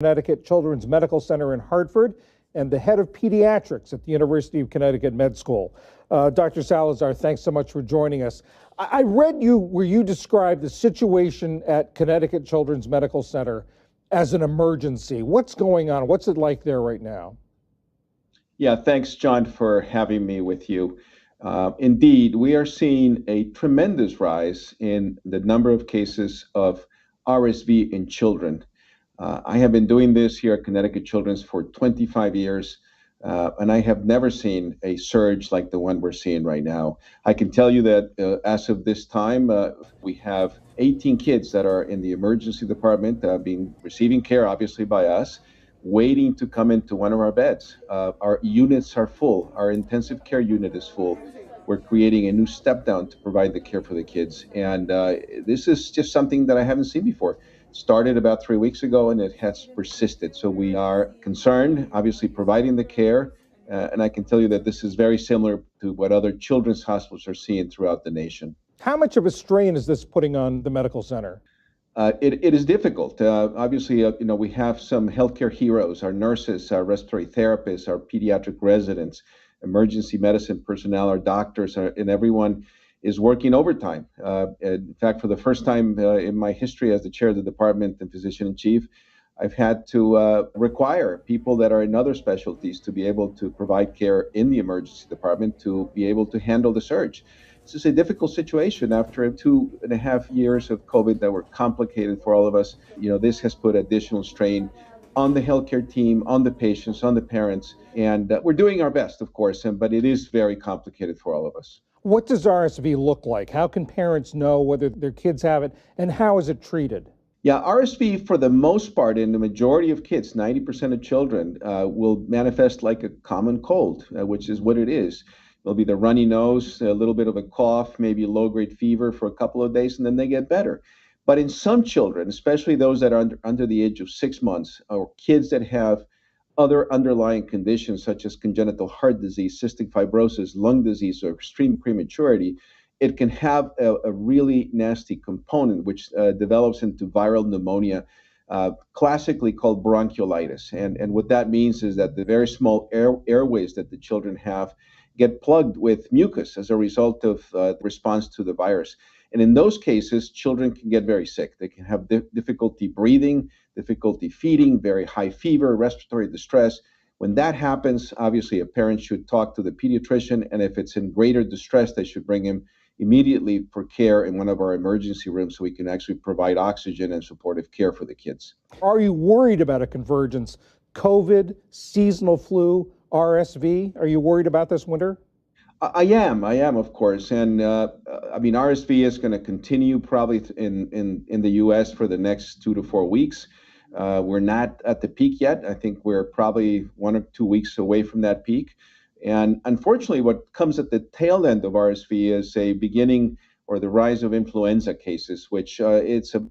Connecticut Children's Medical Center in Hartford and the head of pediatrics at the University of Connecticut Med School. Dr. Salazar, thanks so much for joining us. I read you where you described the situation at Connecticut Children's Medical Center as an emergency. What's going on? What's it like there right now? Yeah, thanks, John, for having me with you. Indeed, we are seeing a tremendous rise in the number of cases of RSV in children. I have been doing this here at Connecticut Children's for 25 years, and I have never seen a surge like the one we're seeing right now. I can tell you that as of this time, we have 18 kids that are in the emergency department receiving care, obviously by us, waiting to come into one of our beds. Our units are full. Our intensive care unit is full. We're creating a new step down to provide the care for the kids. And this is just something that I haven't seen before. Started about 3 weeks ago and it has persisted. So we are concerned, obviously providing the care. And I can tell you that this is very similar to what other children's hospitals are seeing throughout the nation. How much of a strain is this putting on the medical center? It is difficult. Obviously, we have some healthcare heroes, our nurses, our respiratory therapists, our pediatric residents, emergency medicine personnel, our doctors, and everyone is working overtime. In fact, for the first time in my history as the chair of the department and physician in chief, I've had to require people that are in other specialties to be able to provide care in the emergency department to be able to handle the surge. This is a difficult situation after 2.5 years of COVID that were complicated for all of us. This has put additional strain on the healthcare team, on the patients, on the parents, and we're doing our best, of course, but it is very complicated for all of us. What does RSV look like? How can parents know whether their kids have it, and how is it treated? Yeah, RSV, for the most part, in the majority of kids, 90% of children, will manifest like a common cold, which is what it is. There'll be the runny nose, a little bit of a cough, maybe low-grade fever for a couple of days, and then they get better. But in some children, especially those that are under the age of 6 months, or kids that have other underlying conditions such as congenital heart disease, cystic fibrosis, lung disease, or extreme prematurity, it can have a really nasty component which develops into viral pneumonia, classically called bronchiolitis. And what that means is that the very small airways that the children have get plugged with mucus as a result of response to the virus. And in those cases, children can get very sick. They can have difficulty breathing, difficulty feeding, very high fever, respiratory distress. When that happens, obviously a parent should talk to the pediatrician, and if it's in greater distress, they should bring him immediately for care in one of our emergency rooms so we can actually provide oxygen and supportive care for the kids. Are you worried about a convergence? COVID, seasonal flu, RSV? Are you worried about this winter? I am, of course, and RSV is going to continue probably in the U.S. for the next 2 to 4 weeks. We're not at the peak yet. I think we're probably 1 or 2 weeks away from that peak. And unfortunately, what comes at the tail end of RSV is a beginning or the rise of influenza cases, which it's a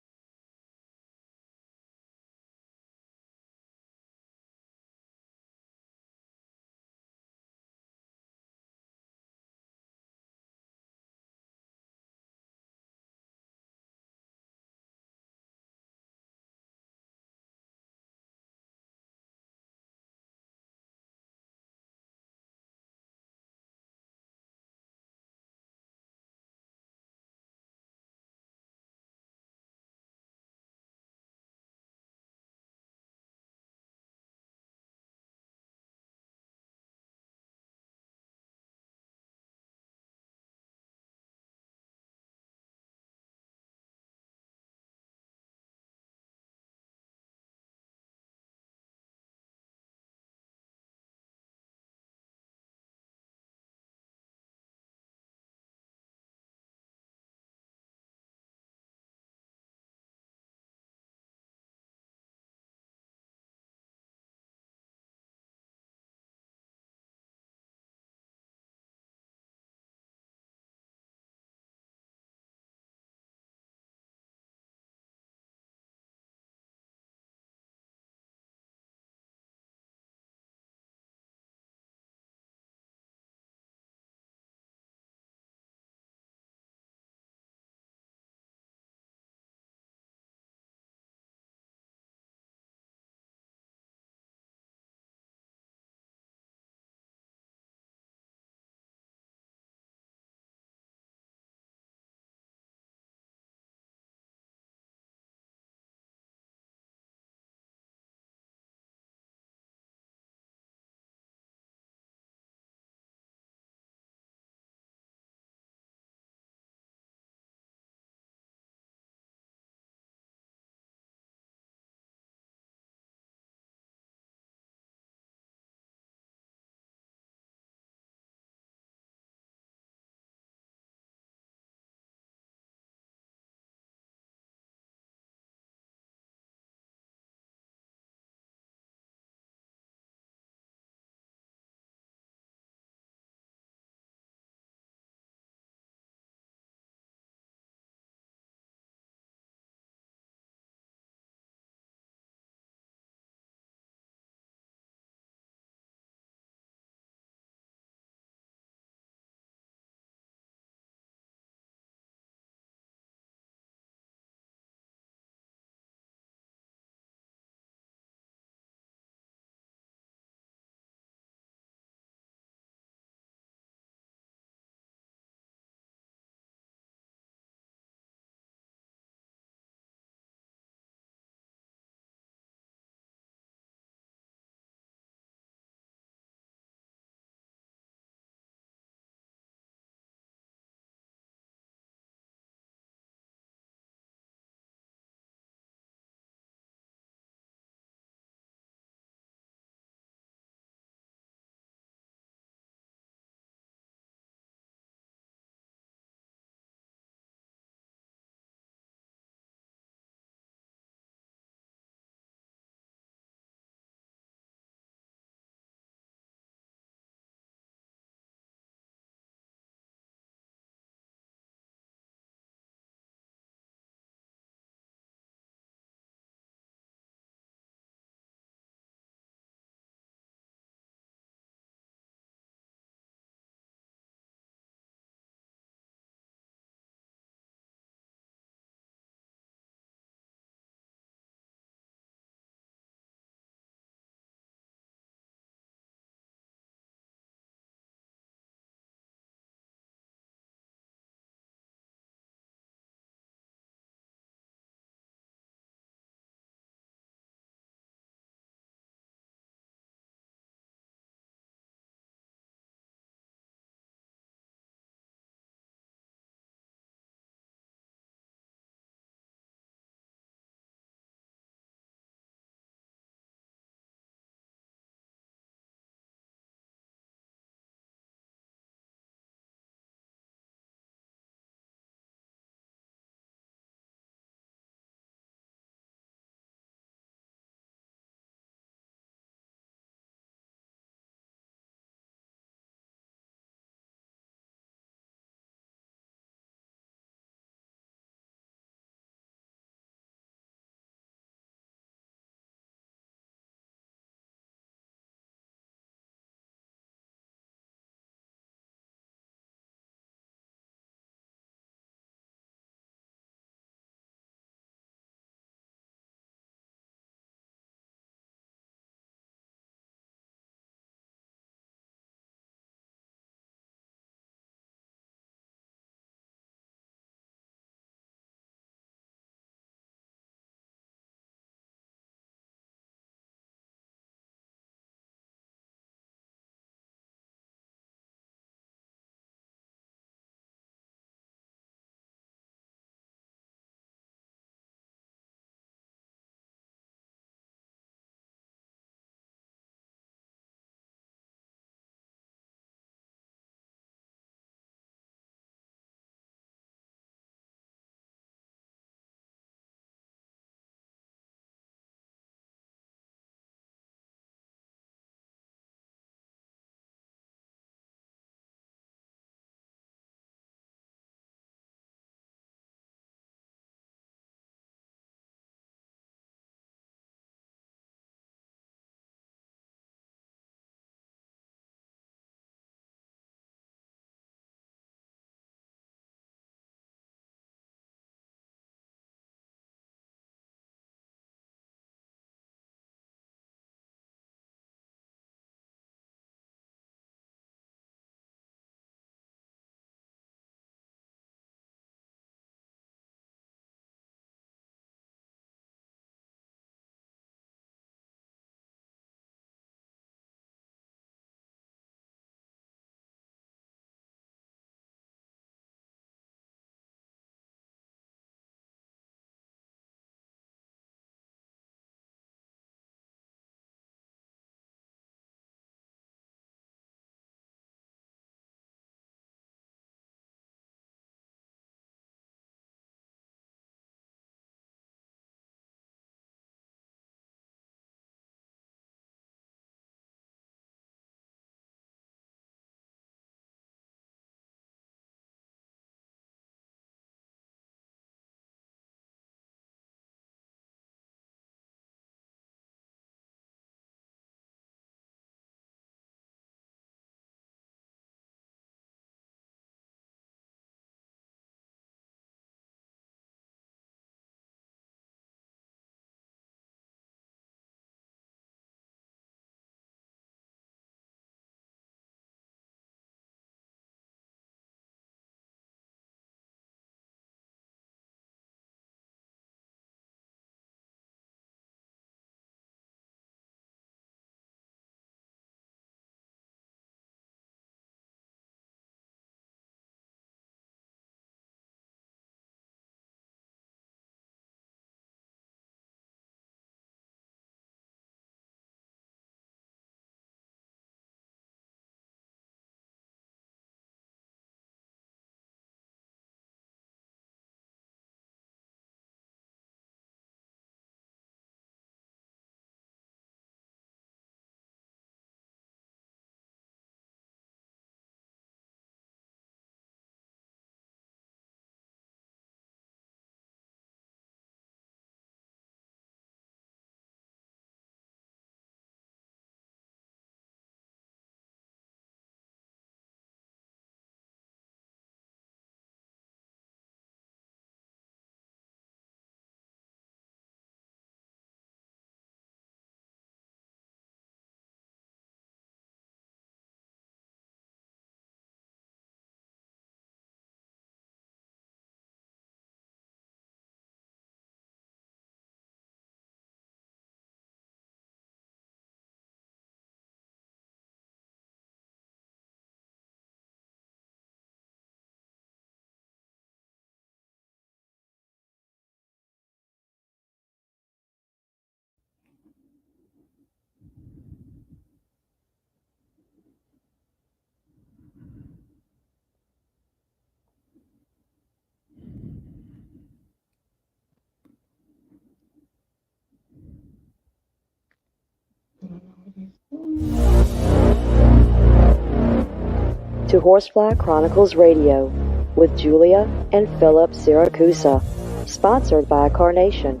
to Horsefly Chronicles Radio with Julia and Philip Siracusa, sponsored by Carnation,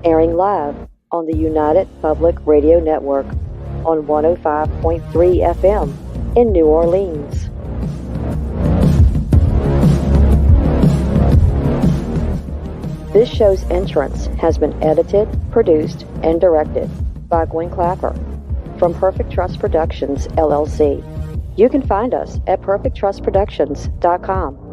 airing live on the United Public Radio Network on 105.3 FM in New Orleans. This show's entrance has been edited, produced, and directed by Gwen Clapper from Perfect Trust Productions, LLC. You can find us at perfecttrustproductions.com.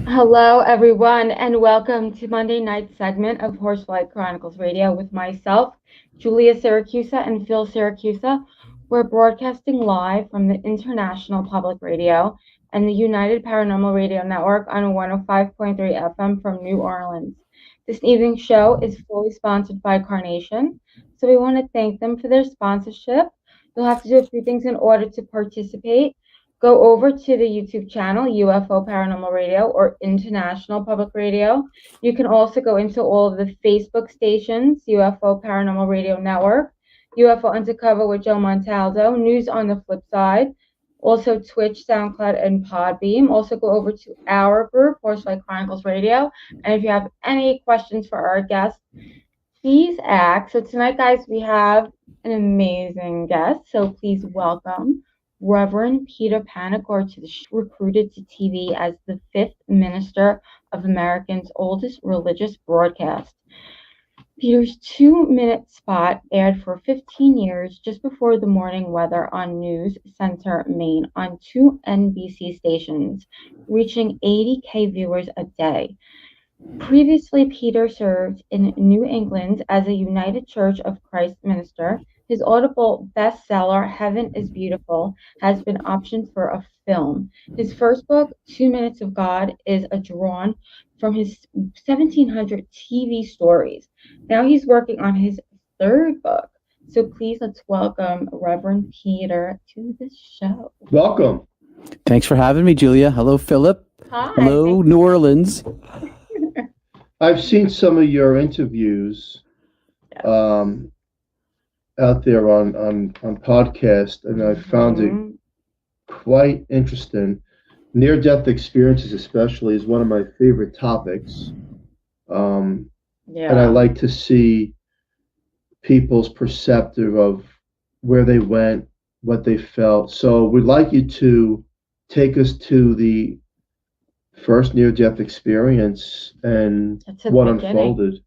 Hello, everyone, and welcome to Monday night's segment of Horsefly Chronicles Radio with myself, Julia Siracusa, and Phil Siracusa. We're broadcasting live from the International Public Radio and the United Paranormal Radio Network on 105.3 FM from New Orleans. This evening's show is fully sponsored by Carnation, so we want to thank them for their sponsorship. You'll have to do a few things in order to participate. Go over to the YouTube channel, UFO Paranormal Radio or International Public Radio. You can also go into all of the Facebook stations, UFO Paranormal Radio Network, UFO Undercover with Joe Montaldo, News on the Flip Side, also Twitch, SoundCloud, and Podbeam. Also go over to our group, Horsefly Chronicles Radio. And if you have any questions for our guests, please ask. So tonight, guys, we have an amazing guest. So please welcome Reverend Peter Panagore, recruited to TV as the fifth minister of America's oldest religious broadcast. Peter's 2-minute spot aired for 15 years just before the morning weather on News Center, Maine, on 2 NBC stations, reaching 80K viewers a day. Previously, Peter served in New England as a United Church of Christ minister. His Audible bestseller, Heaven is Beautiful, has been optioned for a film. His first book, 2 Minutes of God, is drawn from his 1,700 TV stories. Now he's working on his third book. So please let's welcome Reverend Peter to the show. Welcome. Thanks for having me, Julia. Hello, Philip. Hi. Hello, New Orleans. I've seen some of your interviews out there on podcast, and I found it quite interesting. Near-death experiences, especially, is one of my favorite topics. And I like to see people's perspective of where they went, what they felt. So we'd like you to take us to the first near-death experience and what unfolded.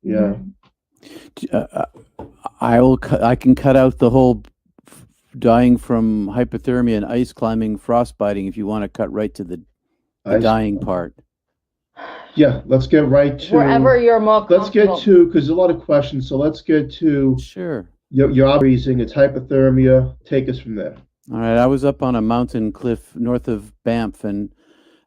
I can cut out the whole dying from hypothermia and ice climbing, frostbiting, if you want to cut right to the dying part. Yeah, let's get right to wherever you're more comfortable. Let's get to, because there's a lot of questions, so let's get to your breathing. It's hypothermia. Take us from there. All right, I was up on a mountain cliff north of Banff in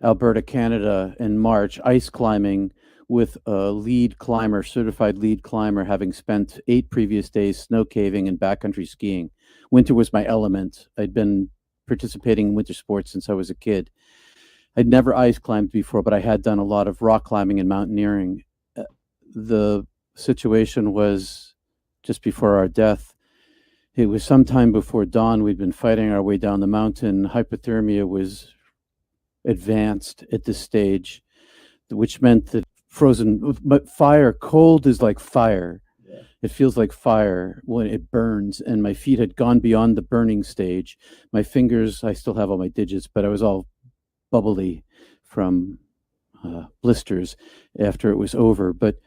Alberta, Canada in March, ice climbing with a lead climber, certified lead climber, having spent 8 previous days snow caving and backcountry skiing. Winter was my element. I'd been participating in winter sports since I was a kid. I'd never ice climbed before, but I had done a lot of rock climbing and mountaineering. The situation was just before our death. It was sometime before dawn. We'd been fighting our way down the mountain. Hypothermia was advanced at this stage, which meant that frozen, but fire, cold is like fire. Yeah. It feels like fire when it burns, and my feet had gone beyond the burning stage. My fingers, I still have all my digits, but I was all bubbly from blisters after it was over. But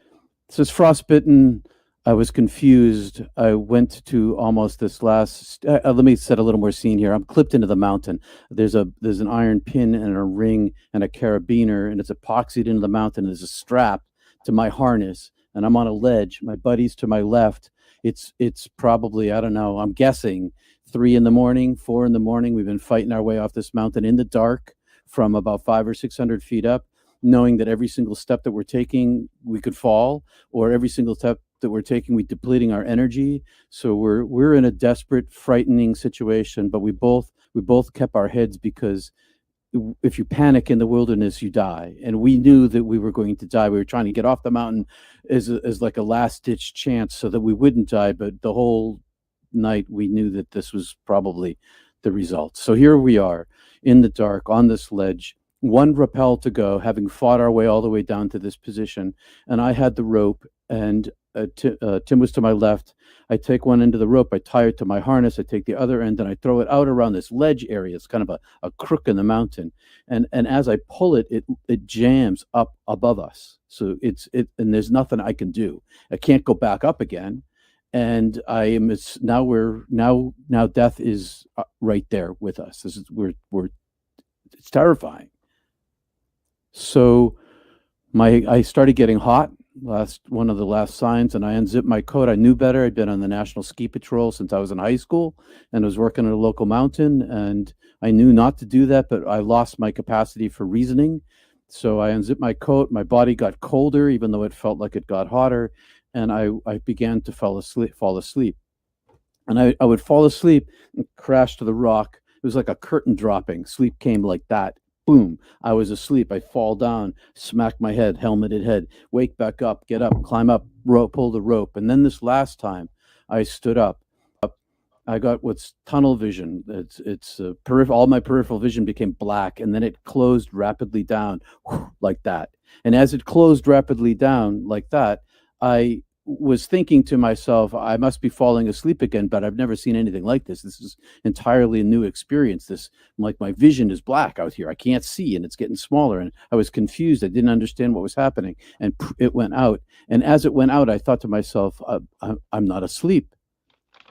so it's frostbitten. I was confused. I went to almost this last. Let me set a little more scene here. I'm clipped into the mountain. There's an iron pin and a ring and a carabiner, and it's epoxied into the mountain. There's a strap to my harness, and I'm on a ledge. My buddy's to my left. It's probably, I don't know, I'm guessing 3 a.m, 4 a.m. We've been fighting our way off this mountain in the dark from about 500 or 600 feet up. knowing that every single step that we're taking, we could fall, or every single step that we're taking, we're depleting our energy. So we're in a desperate, frightening situation, but we both kept our heads, because if you panic in the wilderness, you die. And we knew that we were going to die. We were trying to get off the mountain as like a last ditch chance so that we wouldn't die. But the whole night we knew that this was probably the result. So here we are in the dark on this ledge, one rappel to go, having fought our way all the way down to this position. And I had the rope, and Tim was to my left. I take one end of the rope, I tie it to my harness, I take the other end, and I throw it out around this ledge area. It's kind of a crook in the mountain. And as I pull it, it jams up above us. So and there's nothing I can do. I can't go back up again. And now death is right there with us. It's terrifying. So I started getting hot, one of the last signs, and I unzipped my coat. I knew better. I'd been on the National Ski Patrol since I was in high school and was working at a local mountain, and I knew not to do that, but I lost my capacity for reasoning. So I unzipped my coat. My body got colder, even though it felt like it got hotter, and I began to fall asleep. And I would fall asleep and crash to the rock. It was like a curtain dropping. Sleep came like that. Boom, I was asleep. I fall down, smack my head, helmeted head, wake back up, get up, climb up, pull the rope. And then this last time I stood up, I got what's tunnel vision. It's all my peripheral vision became black, and then it closed rapidly down like that. And as it closed rapidly down like that, I was thinking to myself, I must be falling asleep again, but I've never seen anything like this. This is entirely a new experience. Like my vision is black out here. I can't see, and it's getting smaller. And I was confused. I didn't understand what was happening. And it went out. And as it went out, I thought to myself, I'm not asleep.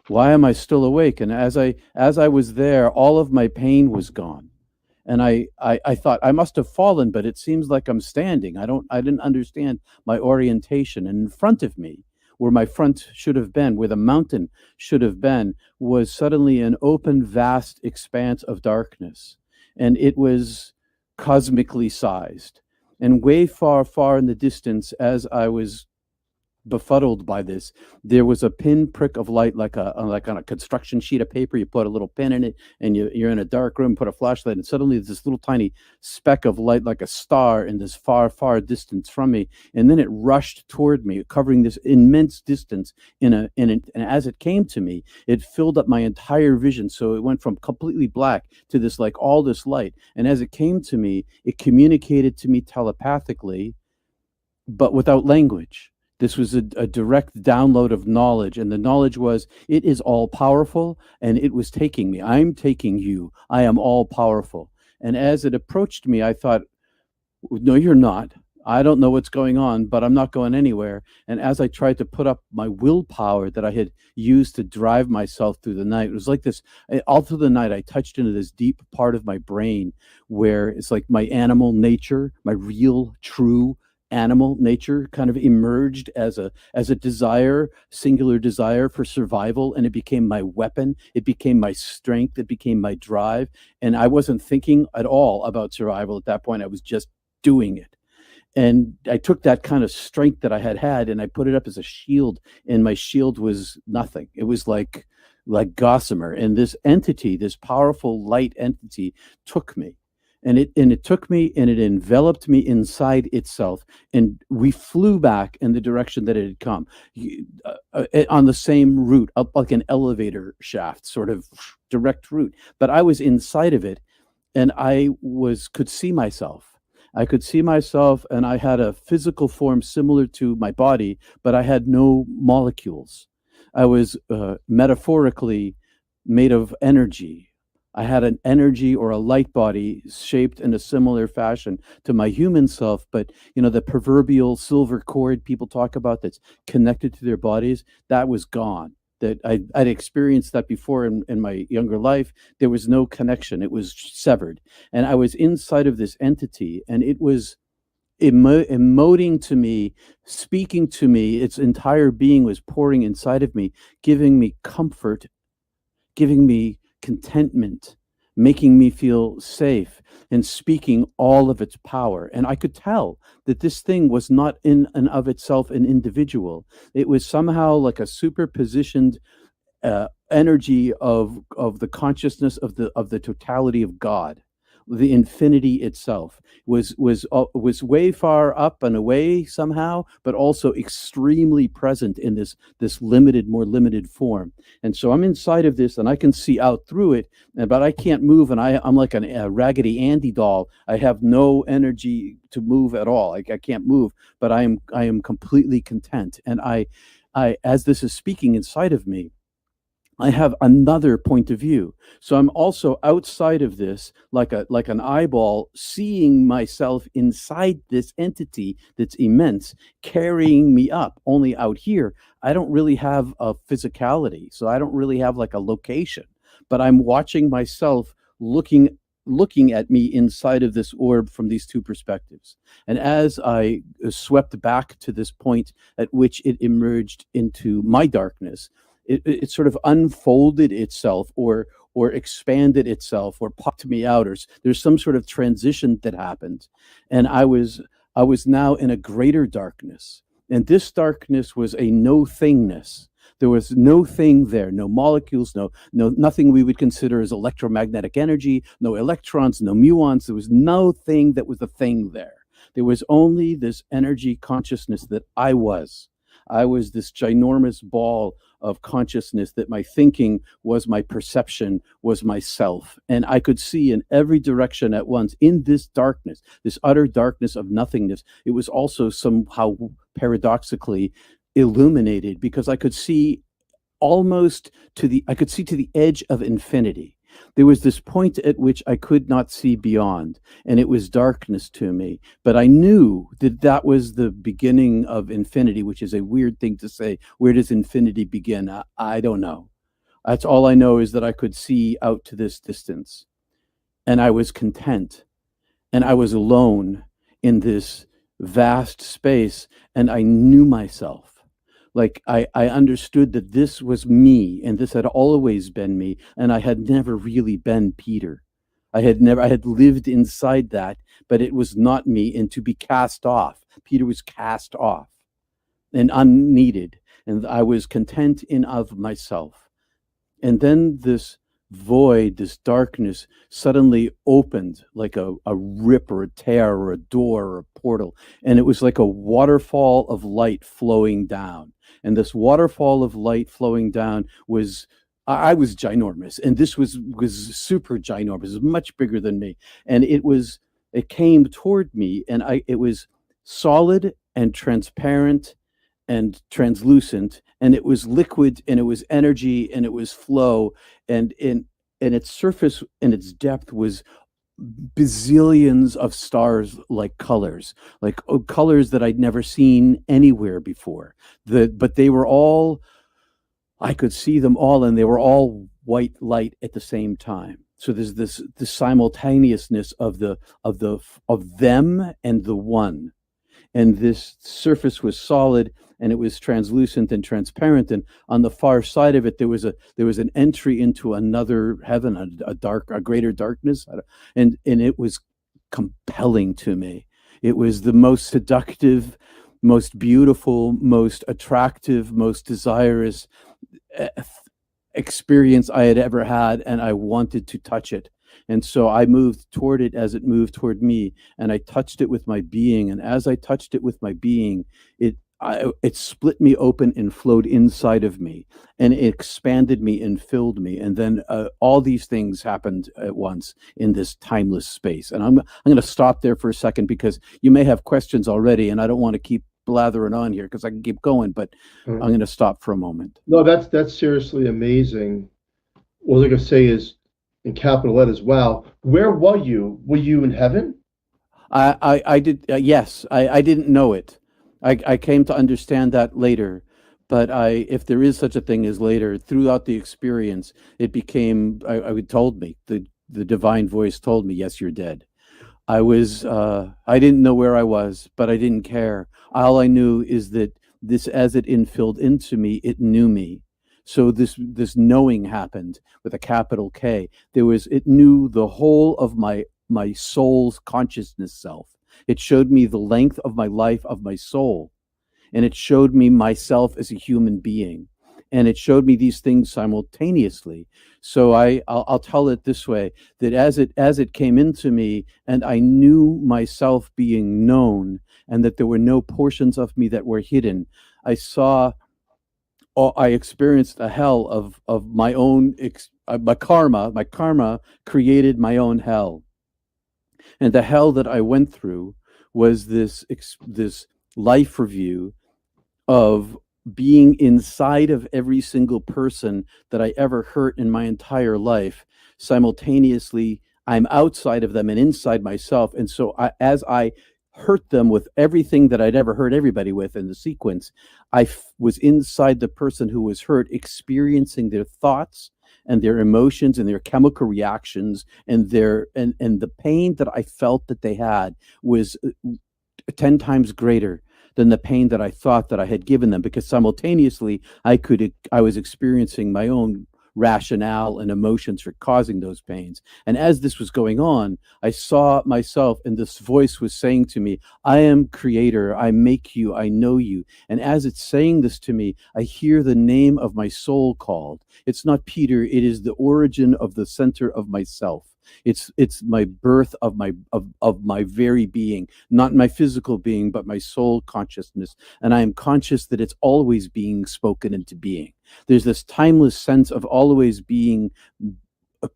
Why am I still awake? And as I was there, all of my pain was gone. And I thought I must have fallen, but it seems like I'm standing. I didn't understand my orientation. And in front of me, where my front should have been, where the mountain should have been, was suddenly an open, vast expanse of darkness. And it was cosmically sized. And way far, far in the distance, as I was befuddled by this, there was a pinprick of light, like on a construction sheet of paper. You put a little pin in it, and you're in a dark room, put a flashlight, and suddenly there's this little tiny speck of light, like a star, in this far, far distance from me. And then it rushed toward me, covering this immense distance. And as it came to me, it filled up my entire vision. So it went from completely black to this, like, all this light. And as it came to me, it communicated to me telepathically, but without language. This was a direct download of knowledge, and the knowledge was, it is all powerful, and it was taking me. I'm taking you. I am all powerful. And as it approached me, I thought, no, you're not. I don't know what's going on, but I'm not going anywhere. And as I tried to put up my willpower that I had used to drive myself through the night, it was like this, all through the night, I touched into this deep part of my brain where it's like my animal nature, my real, true animal nature kind of emerged as a desire, singular desire for survival, and it became my weapon. It became my strength. It became my drive. And I wasn't thinking at all about survival at that point. I was just doing it. And I took that kind of strength that I had and I put it up as a shield, and my shield was nothing. It was like gossamer. And this entity, this powerful light entity, took me. And it took me, and it enveloped me inside itself, and we flew back in the direction that it had come, on the same route, up like an elevator shaft, sort of direct route. But I was inside of it, and I could see myself. I could see myself, and I had a physical form similar to my body, but I had no molecules. I was metaphorically made of energy. I had an energy or a light body shaped in a similar fashion to my human self, but the proverbial silver cord people talk about that's connected to their bodies, that was gone. That I'd experienced that before in my younger life. There was no connection. It was severed. And I was inside of this entity, and it was emoting to me, speaking to me. Its entire being was pouring inside of me, giving me comfort, giving me contentment, making me feel safe and speaking all of its power. And I could tell that this thing was not in and of itself an individual. It was somehow like a superpositioned energy of the consciousness of the totality of God. The infinity itself was way far up and away somehow, but also extremely present in this more limited form. And so I'm inside of this, and I can see out through it, but I can't move, and I'm like a Raggedy Andy doll. I have no energy to move at all. I can't move, but I am completely content. And I as this is speaking inside of me, I have another point of view. So I'm also outside of this, like an eyeball, seeing myself inside this entity that's immense, carrying me up. Only out here, I don't really have a physicality, so I don't really have like a location. But I'm watching myself looking at me inside of this orb from these two perspectives. And as I swept back to this point at which it emerged into my darkness, it sort of unfolded itself or expanded itself or popped me out, or there's some sort of transition that happened. And I was now in a greater darkness. And this darkness was a no thingness. There was no thing there, no molecules, nothing we would consider as electromagnetic energy, no electrons, no muons. There was no thing that was a thing there. There was only this energy consciousness that I was. I was this ginormous ball of consciousness that my thinking was my perception, was myself. And I could see in every direction at once in this darkness, this utter darkness of nothingness. It was also somehow paradoxically illuminated because I could see to the edge of infinity. There was this point at which I could not see beyond, and it was darkness to me. But I knew that was the beginning of infinity, which is a weird thing to say. Where does infinity begin? I don't know. That's all I know, is that I could see out to this distance. And I was content. And I was alone in this vast space, and I knew myself. Like I understood that this was me, and this had always been me, and I had never really been Peter. I had lived inside that, but it was not me. And to be cast off, Peter was cast off and unneeded, and I was content in of myself. And then this void, this darkness suddenly opened like a rip or a tear or a door or a portal, and it was like a waterfall of light flowing down. And this waterfall of light flowing down was, I was ginormous, and this was super ginormous. It was much bigger than me, and it came toward me, and it was solid and transparent and translucent, and it was liquid, and it was energy, and it was flow, and its surface and its depth was bazillions of stars like colors, like colors that I'd never seen anywhere before. But they were all, I could see them all, and they were all white light at the same time. So there's this simultaneousness of them and the one. And this surface was solid, and it was translucent and transparent. And on the far side of it, there was an entry into another heaven, a greater darkness, and it was compelling to me. It was the most seductive, most beautiful, most attractive, most desirous experience I had ever had, and I wanted to touch it. And so I moved toward it as it moved toward me, and I touched it with my being. And as I touched it with my being, it split me open and flowed inside of me, and it expanded me and filled me. And then all these things happened at once in this timeless space. And I'm going to stop there for a second, because you may have questions already, and I don't want to keep blathering on here because I can keep going, but I'm going to stop for a moment. No, that's seriously amazing. What I was going to say is, in capital letters, wow. Where were you? Were you in heaven? I did. Yes, I didn't know it. I came to understand that later, but if there is such a thing as later, throughout the experience, it became. Told me, the divine voice told me, yes, you're dead. I didn't know where I was, but I didn't care. All I knew is that this, as it infilled into me, it knew me. So this knowing happened with a capital K. It knew the whole of my soul's consciousness self. It showed me the length of my life of my soul, and it showed me myself as a human being, and it showed me these things simultaneously. So I'll tell it this way, that as it came into me, and I knew myself being known, and that there were no portions of me that were hidden, I experienced a hell of my own my karma. My karma created my own hell, and the hell that I went through was this life review of being inside of every single person that I ever hurt in my entire life. Simultaneously, I'm outside of them and inside myself. And so as I hurt them with everything that I'd ever hurt everybody with in the sequence, I was inside the person who was hurt, experiencing their thoughts and their emotions and their chemical reactions, and the pain that I felt that they had was 10 times greater than the pain that I thought that I had given them, because simultaneously I was experiencing my own rationale and emotions for causing those pains. And as this was going on, I saw myself, and this voice was saying to me, I am creator, I make you, I know you. And as it's saying this to me, I hear the name of my soul called. It's not Peter, it is the origin of the center of myself. It's my birth of my very being, not my physical being, but my soul consciousness. And I am conscious that it's always being spoken into being. There's this timeless sense of always being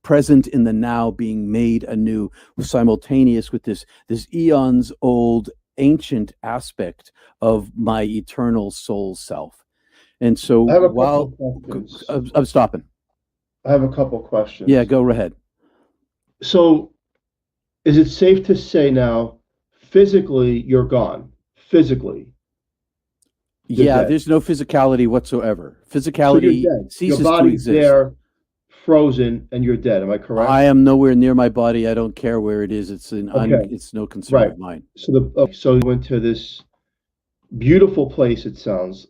present in the now, being made anew, simultaneous with this eons old ancient aspect of my eternal soul self. And so while I'm stopping, I have a couple questions. Yeah, go ahead. So is it safe to say now, physically, you're gone? Physically? Yeah, there's no physicality whatsoever. Physicality ceases your body's to exist. There, frozen, and you're dead. Am I correct? I am nowhere near my body. I don't care where it is. It's it's no concern of mine. So so you went to this beautiful place, it sounds,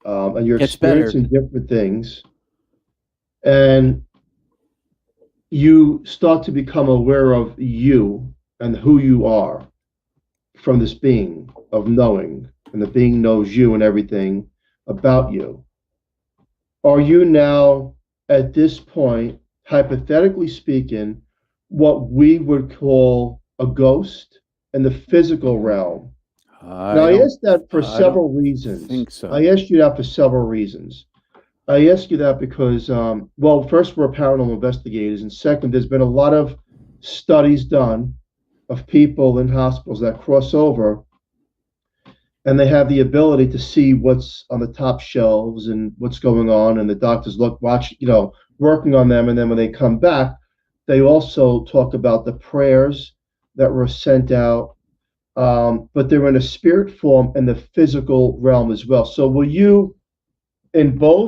and you're experiencing different things, and you start to become aware of you and who you are from this being of knowing, and the being knows you and everything about you. Are you now, at this point, hypothetically speaking, what we would call a ghost in the physical realm? I asked that for several reasons. I think so. I asked you that for several reasons. I ask you that because, well, first, we're paranormal investigators, and second, there's been a lot of studies done of people in hospitals that cross over, and they have the ability to see what's on the top shelves and what's going on, and the doctors watch, working on them, and then when they come back, they also talk about the prayers that were sent out, but they're in a spirit form in the physical realm as well. So will you, in both